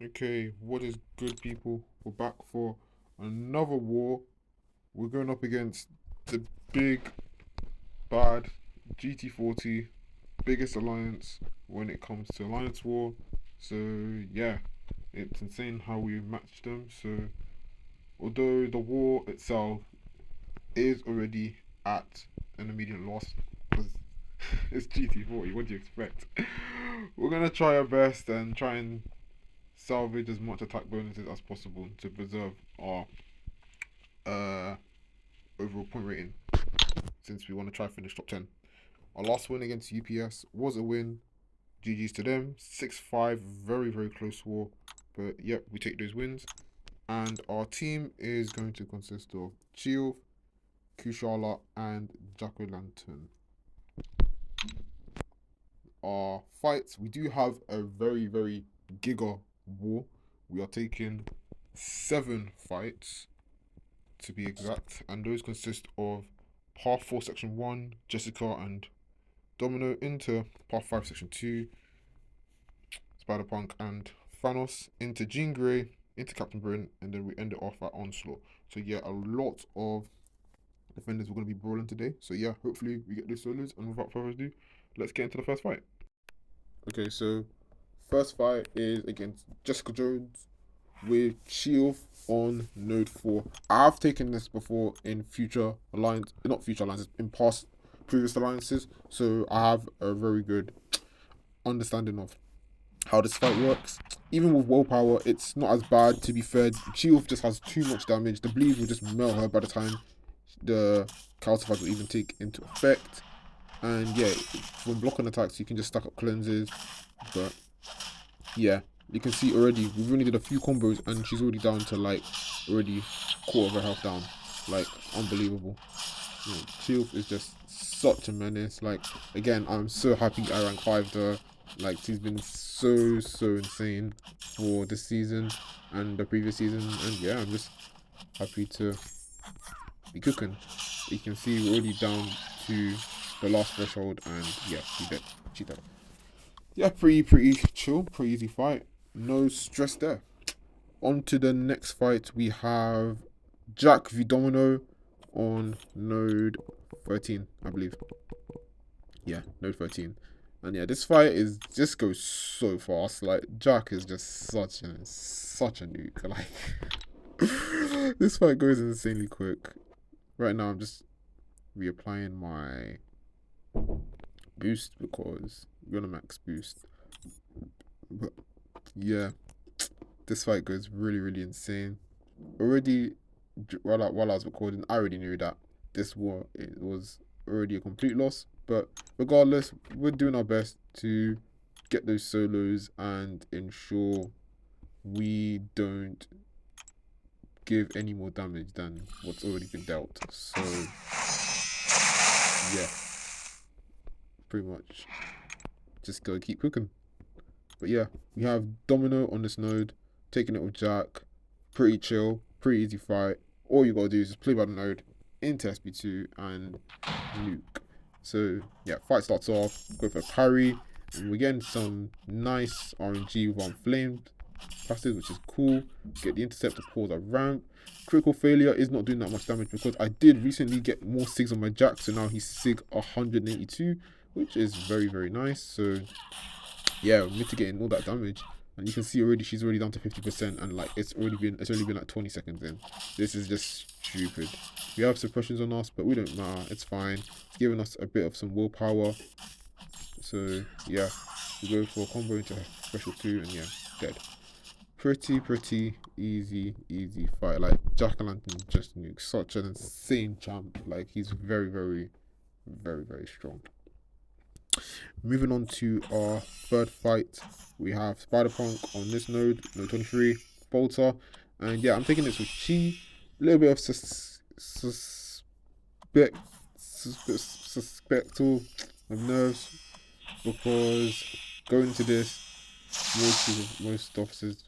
Okay, what is good, people? We're back for another war. We're going up against the big, bad GT40, biggest alliance when it comes to alliance war. So, yeah, it's insane how we matched them. So, although the war itself is already at an immediate loss, because it's GT40, what do you expect? We're going to try our best and try and salvage as much attack bonuses as possible to preserve our uh, overall point rating, since we want to try to finish top 10. Our last win against UPS was a win. GG's to them. 6-5, very, very close war. But yep, we take those wins. And our team is going to consist of Chio, Kushala, and Jack Lantern. Our fights, we do have a very, very giga war. We are taking 7 fights to be exact, and those consist of Path 4 Section 1, Jessica and Domino, into Path 5 Section 2, Spider-Punk and Thanos, into Jean Grey, into Captain Britain, and then we end it off at Onslaught. So yeah, a lot of defenders we're going to be brawling today. So yeah, hopefully we get those solos, and without further ado, let's get into the first fight. Okay, so first fight is against Jessica Jones with Shield on Node 4. I've taken this before in future alliance, not future alliances, in past previous alliances, so I have a very good understanding of how this fight works. Even with willpower, it's not as bad, to be fair. Shield just has too much damage. The bleed will just melt her by the time the counter fight will even take into effect. And yeah, when blocking attacks, you can just stack up cleanses. But yeah, you can see already we've only did a few combos and she's already down to like already quarter of her health down. Like, unbelievable. You know, Shield is just such a menace. Like, again, I'm so happy I rank 5 her. Like, she's been so insane for this season and the previous season, and yeah, I'm just happy to be cooking. You can see we're already down to the last threshold, and yeah, she dead. She dead. Yeah, pretty chill, pretty easy fight. No stress there. On to the next fight. We have Jack v Domino on node 13, I believe. Yeah, node 13. And yeah, this fight is just goes so fast. Like, Jack is just such a nuke. Like, this fight goes insanely quick. Right now, I'm just reapplying my boost because we're on a max boost. But yeah, this fight goes really insane. Already, while I was recording, I already knew that this war, it was already a complete loss. But regardless, we're doing our best to get those solos and ensure we don't give any more damage than what's already been dealt. So yeah, pretty much just gotta keep cooking. But yeah, we have Domino on this node, taking it with Jack. Pretty chill, pretty easy fight. All you gotta do is just play by the node into SB2 and nuke. So yeah, fight starts off, go for a parry, and we're getting some nice RNG with Unflamed passes, which is cool. Get the intercept to pause a ramp. Critical failure is not doing that much damage because I did recently get more SIGs on my Jack, so now he's SIG 182, which is very nice. So yeah, mitigating all that damage. And you can see already she's already down to 50%, and like it's only been like 20 seconds in. This is just stupid. We have suppressions on us, but we don't matter. It's fine. It's giving us a bit of some willpower. So yeah, we go for a combo into special 2, and yeah, dead. Pretty easy fight. Like, Jack Lantern just nukes, such an insane champ. Like, he's very strong. Moving on to our third fight, we have Spider-Punk on this node 23, Bolter, and yeah, I'm taking this with Chi. A little bit of suspectal of nerves, because going into this, most officers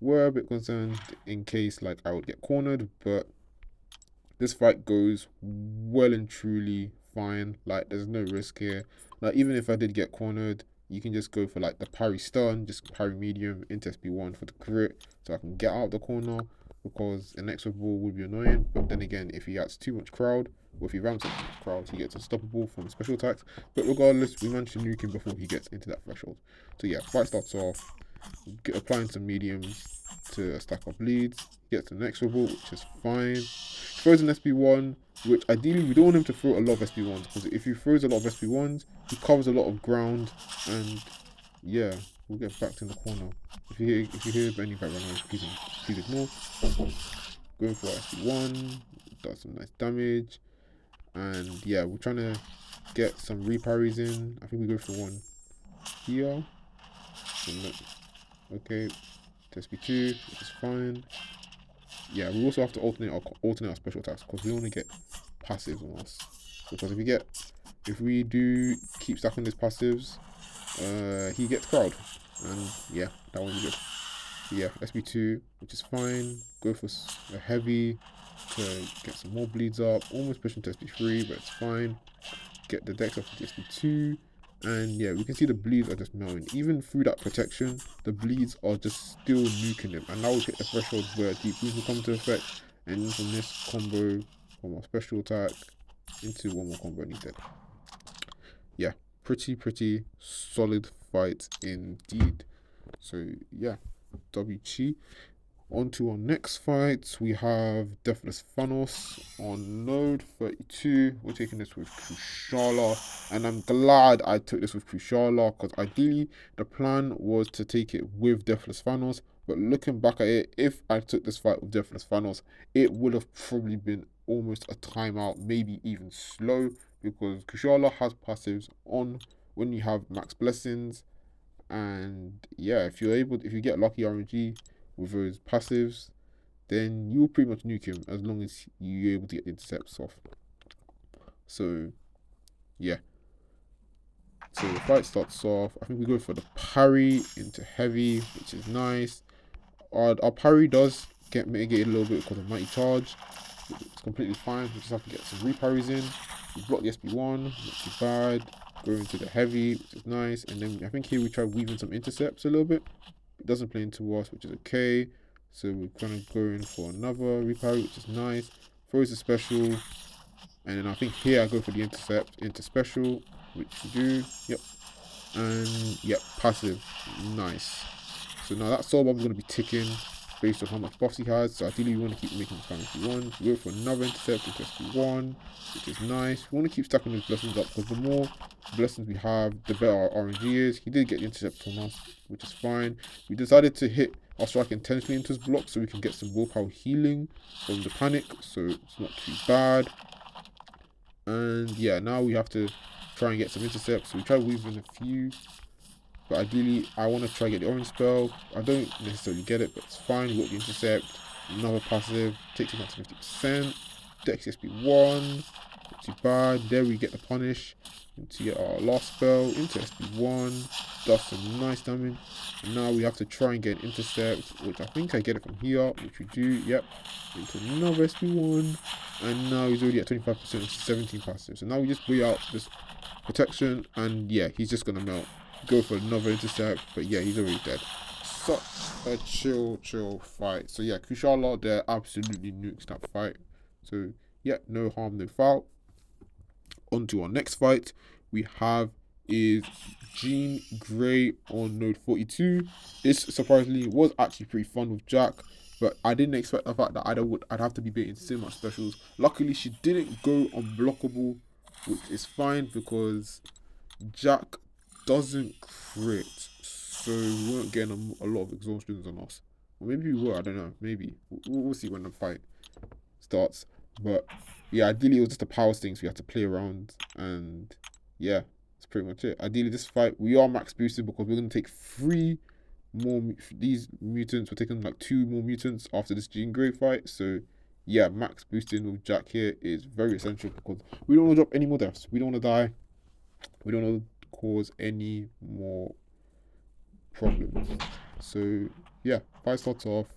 were a bit concerned in case like I would get cornered, but this fight goes well and truly fine. Like, there's no risk here. Like, even if I did get cornered, you can just go for like the parry stun, just parry medium into SP1 for the crit, so I can get out of the corner, because an extra ball would be annoying. But then again, if he has too much crowd, or if he ramps up too much crowd, he gets unstoppable from special attacks. But regardless, we managed to nuke him before he gets into that threshold. So yeah, fight starts off, applying some mediums to stack up bleeds, gets the next ball, which is fine. Throws an SP1, which ideally we don't want him to throw a lot of SP1s, because if he throws a lot of SP1s, he covers a lot of ground, and yeah, we'll get backed in the corner. If you hear any background noise, please ignore. Going for SP1, does some nice damage, and yeah, we're trying to get some reparries in. I think we go for one here. Okay, to SP2, which is fine. Yeah, we also have to alternate our special attacks, because we only get passives on us. Because if we do keep stacking his passives, he gets crowd, and yeah, that one's good. But yeah, SP2, which is fine. Go for a heavy to get some more bleeds up. Almost pushing to SP3, but it's fine. Get the dex off the SP2, and yeah, we can see the bleeds are just melting. Even through that protection, the bleeds are just still nuking him. And now we hit the threshold where deep boost will come to effect, and from this combo, from our special attack into one more combo, and he's dead. Yeah, pretty solid fight indeed. So yeah, WG. On to our next fight, we have Deathless Thanos on node 32. We're taking this with Kushala, and I'm glad I took this with Kushala, because ideally the plan was to take it with Deathless Thanos, but looking back at it, if I took this fight with Deathless Thanos, it would have probably been almost a timeout, maybe even slow, because Kushala has passives on when you have max blessings, and yeah, if you get lucky RNG with those passives, then you'll pretty much nuke him as long as you're able to get the intercepts off. So yeah, so the fight starts off. I think we go for the parry into heavy, which is nice. Our parry does get mitigated a little bit because of mighty charge. It's completely fine. We just have to get some reparries in. We block the SP1, not too bad. Go into the heavy, which is nice. And then I think here we try weaving some intercepts a little bit. It doesn't play into us, which is okay. So we're kind of going for another reparry, which is nice. Throws a special. And then I think here I go for the intercept into special, which we do. Yep. And yep, passive. Nice. So now that soul bomb is going to be ticking based on how much buffs he has. So ideally we want to keep making him SP1. So we go for another intercept into SP1, which is nice. We want to keep stacking those blessings up, because the more blessings we have, the better our RNG is. He did get the intercept on us, which is fine. We decided to hit our strike intentionally into his block so we can get some willpower healing from the panic. So it's not too bad. And yeah, now we have to try and get some intercepts. So we try weaving a few. But ideally, I want to try and get the orange spell. I don't necessarily get it, but it's fine. We got the intercept. Another passive. Takes him up to 50%. Dex SP1. Not too bad. There we get the punish. Into get our last spell. Into SP1. Does some nice damage. And now we have to try and get an intercept, which I think I get it from here, which we do. Yep. Into another SP1. And now he's already at 25%, which is 17 passive. So now we just bring out this protection, and yeah, he's just going to melt. Go for another intercept, but yeah, he's already dead. Such a chill fight. So yeah, Kushala there absolutely nukes that fight. So yeah, no harm, no foul. On to our next fight we have is Jean Grey on node 42. This surprisingly was actually pretty fun with Jack, but I didn't expect the fact that I'd have to be baiting so much specials. Luckily she didn't go unblockable, which is fine because Jack doesn't crit, so we weren't getting a lot of exhaustions on us. Or maybe we were, I don't know. Maybe. We'll see when the fight starts. But yeah, ideally it was just a power thing, so we had to play around. And yeah, that's pretty much it. Ideally this fight, we are max boosted because we're going to take 3 more, these mutants. We're taking like 2 more mutants after this Jean Grey fight. So yeah, max boosting with Jack here is very essential because we don't want to drop any more deaths. We don't want to die. We don't want to cause any more problems. So yeah, fight starts off.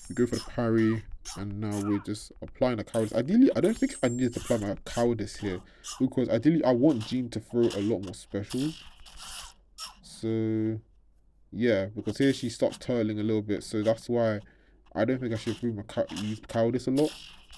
We go for the parry, and now we're just applying the cowardice. Ideally, I don't think I needed to apply my cowardice here because ideally I want Jean to throw a lot more specials. So yeah, because here she starts turtling a little bit, so that's why I don't think I should use cowardice a lot,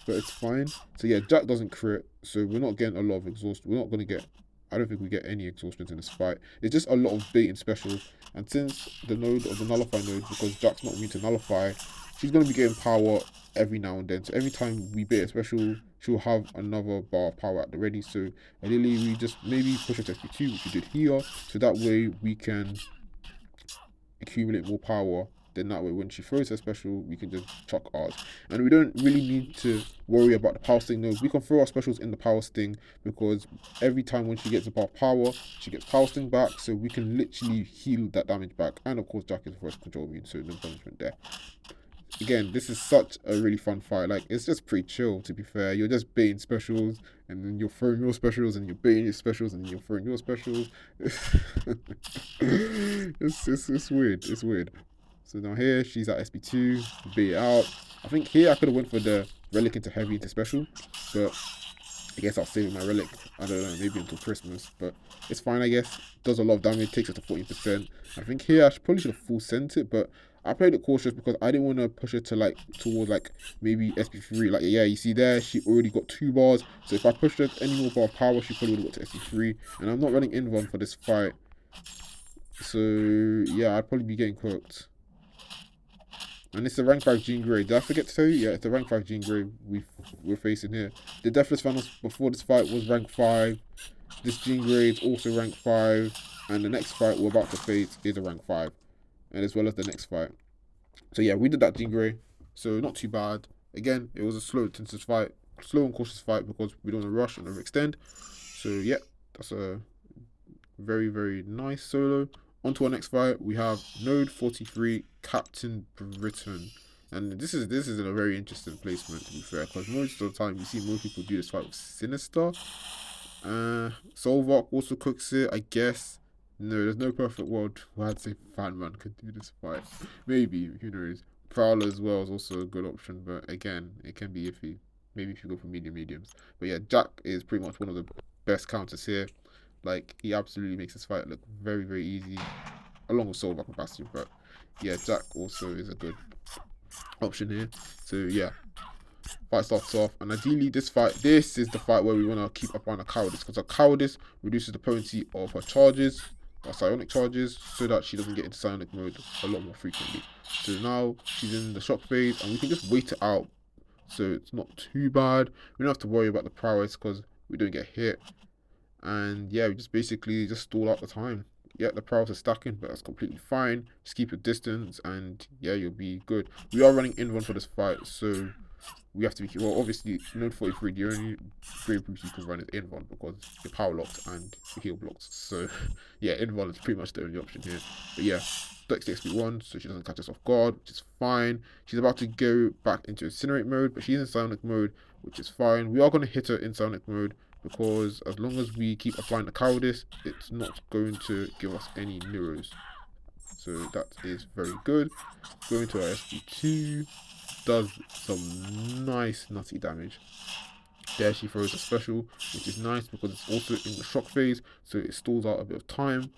but it's fine. So yeah, Jack doesn't crit, so we're not getting a lot of exhaust. We're not gonna get. I don't think we get any exhaustions in this fight. It's just a lot of bait and specials, and since the node of the nullify node, because Jack's not immune to nullify, she's gonna be getting power every now and then. So every time we bait a special, she'll have another bar of power at the ready. So ideally, we just maybe push her to SP2, which we did here, so that way we can accumulate more power. Then that way when she throws her special, we can just chuck ours. And we don't really need to worry about the power sting nodes. We can throw our specials in the power sting, because every time when she gets a bar of power, she gets power sting back, so we can literally heal that damage back. And of course Jack is first control immune, so no punishment there. Again, this is such a really fun fight. Like, it's just pretty chill, to be fair. You're just baiting specials, and then you're throwing your specials, and you're baiting your specials, and then you're throwing your specials. It's weird. It's weird. So now here, she's at SP2, bait it out. I think here I could have went for the relic into heavy into special, but I guess I'll save my relic. I don't know, maybe until Christmas, but it's fine, I guess. Does a lot of damage, takes it to 40%. I think here I probably should have full sent it, but I played it cautious because I didn't want to push it to towards maybe SP3. Like, yeah, you see there, she already got 2 bars. So if I pushed her any more bar of power, she probably would have got to SP3. And I'm not running Invon for this fight. So yeah, I'd probably be getting cooked. And it's a rank 5 Jean Grey. Did I forget to tell you? Yeah, it's a rank 5 Jean Grey we're facing here. The Deathless Finals before this fight was rank 5. This Jean Grey is also rank 5. And the next fight we're about to face is a rank 5. And as well as the next fight. So yeah, we did that Jean Grey. So not too bad. Again, it was a slow, intensive fight. Slow and cautious fight because we don't want to rush and overextend. So yeah, that's a very, very nice solo. On to our next fight, we have Node 43, Captain Britain. And this is a very interesting placement, to be fair, because most of the time you see most people do this fight with Sinister. Solvark also cooks it, I guess. No, there's no perfect world where I'd say Fanman could do this fight. Maybe, who knows. Prowler as well is also a good option, but again, it can be iffy. Maybe if you go for mediums. But yeah, Jack is pretty much one of the best counters here. Like, he absolutely makes this fight look very, very easy, along with Solvark and Bastion. But yeah, Jack also is a good option here. So yeah, fight starts off, and ideally this is the fight where we want to keep up on the cowardice, because her cowardice reduces the potency of her charges, her psionic charges, so that she doesn't get into psionic mode a lot more frequently. So now she's in the shock phase, and we can just wait it out, so it's not too bad. We don't have to worry about the prowess because we don't get hit. And yeah, we just basically just stall out the time. Yeah, the prowess is stacking, but that's completely fine. Just keep your distance, and yeah, you'll be good. We are running Invon for this fight, so we have to be, well, obviously, Node 43, the only Grey Boost you can run is Invon because you're power locked and your heal blocks. So yeah, Invon is pretty much the only option here. But yeah, Flex the XP1, so she doesn't catch us off guard, which is fine. She's about to go back into Incinerate mode, but she's in Psionic mode, which is fine. We are going to hit her in Psionic mode, because as long as we keep applying the cowardice, it's not going to give us any neuros. So that is very good. Going to our SP2, does some nice nutty damage. There she throws a special, which is nice because it's also in the shock phase, so it stalls out a bit of time.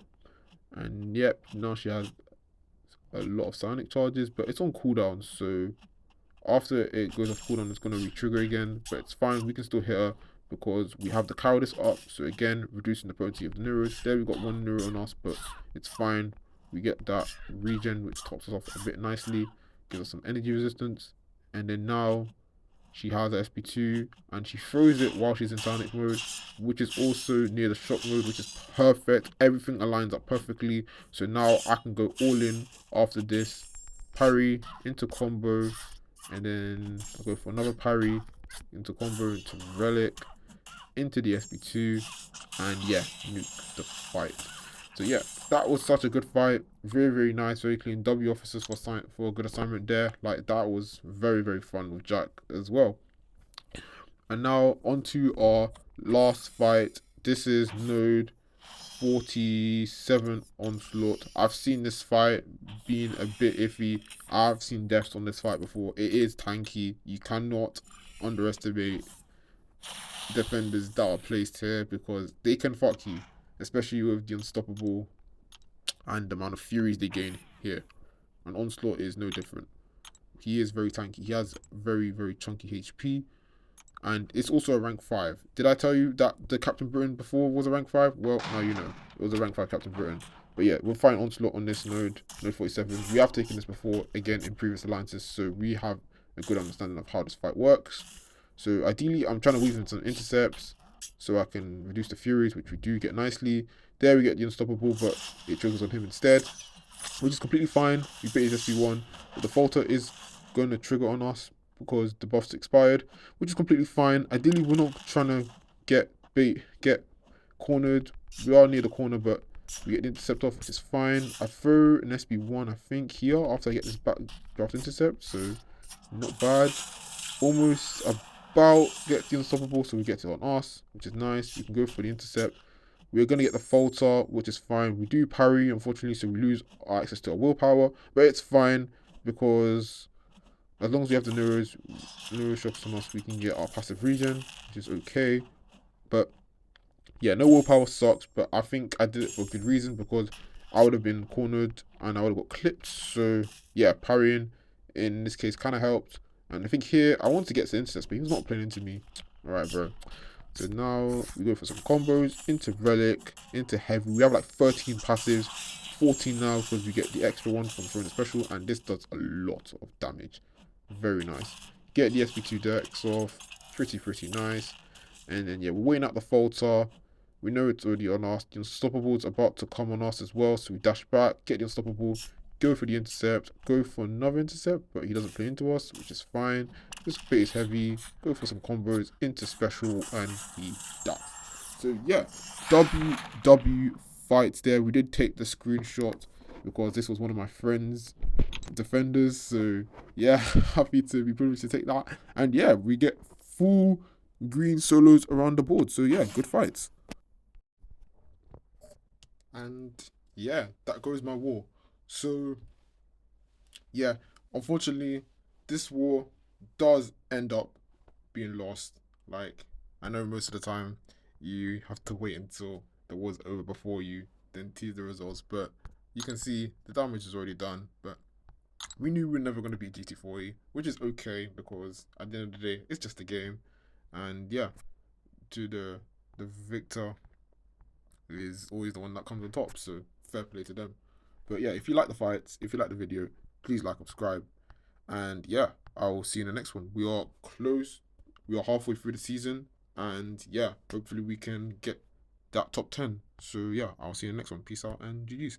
And yep, now she has a lot of psionic charges, but it's on cooldown, so after it goes off cooldown, it's going to re-trigger again, but it's fine. We can still hit her because we have the cowardice up, so again, reducing the potency of the neuros. There we got 1 neuro on us, but it's fine. We get that regen, which tops us off a bit nicely, gives us some energy resistance, and then now she has her SP2, and she throws it while she's in psionic mode, which is also near the shock mode, which is perfect. Everything aligns up perfectly, so now I can go all in after this. Parry into combo, and then I'll go for another parry into combo, into relic, into the SP2, and yeah, nuke the fight. So yeah, that was such a good fight. Very, very nice, very clean. W officers for a good assignment there. Like, that was very, very fun with Jack as well. And now on to our last fight. This is Node 47 Onslaught. I've seen this fight being a bit iffy. I've seen deaths on this fight before. It is tanky. You cannot underestimate defenders that are placed here because they can fuck you, especially with the unstoppable and the amount of furies they gain here. And Onslaught is no different. He is very tanky. He has very, very chunky HP. And it's also a rank 5. Did I tell you that the Captain Britain before was a rank 5? Well, now you know. It was a rank 5 Captain Britain. But yeah, we'll find Onslaught on this node 47. We have taken this before, again, in previous alliances, so we have a good understanding of how this fight works. So ideally, I'm trying to weave in some intercepts so I can reduce the Furies, which we do get nicely. There we get the Unstoppable, but it triggers on him instead, which is completely fine. We bait his SP1, but the Falter is going to trigger on us because the buff's expired, which is completely fine. Ideally, we're not trying to get cornered. We are near the corner, but we get the intercept off, which is fine. I throw an SB1, I think, here after I get this back draft intercept, so not bad. Almost about get the unstoppable, so we get it on us, which is nice. We can go for the intercept. We're going to get the falter, which is fine. We do parry, unfortunately, so we lose our access to our willpower, but it's fine because as long as we have the neuro shocks on us, we can get our passive regen, which is okay. But yeah, no willpower sucks, but I think I did it for a good reason because I would have been cornered and I would have got clipped. So yeah, parrying in this case kind of helped. And I think here I want to get to intercepts, but he was not playing into me. All right, bro. So now we go for some combos into relic, into heavy. We have like 13 passives, 14 now because we get the extra one from throwing a special, and this does a lot of damage. Very nice. Get the SP2 decks off. Pretty nice. And then yeah, we're waiting out the falter. We know it's already on us. The unstoppable is about to come on us as well, so we dash back, get the unstoppable, go for the intercept, go for another intercept, but he doesn't play into us, which is fine. Just bait is heavy, go for some combos, into special, and he dies. So yeah, W fights there. We did take the screenshot because this was one of my friends' defenders, so yeah, happy to be privileged to take that. And yeah, we get full green solos around the board, so yeah, good fights. And yeah, that goes my war. So yeah, unfortunately, this war does end up being lost. Like, I know most of the time you have to wait until the war's over before you then tease the results, but you can see the damage is already done. But we knew we were never going to beat GT40, which is okay because at the end of the day, it's just a game. And yeah, to the victor is always the one that comes on top. So fair play to them. But yeah, if you like the fights, if you like the video, please like, subscribe, and yeah, I'll see you in the next one. We are close. We are halfway through the season, and yeah, hopefully we can get that top 10. So yeah, I'll see you in the next one. Peace out and GG's.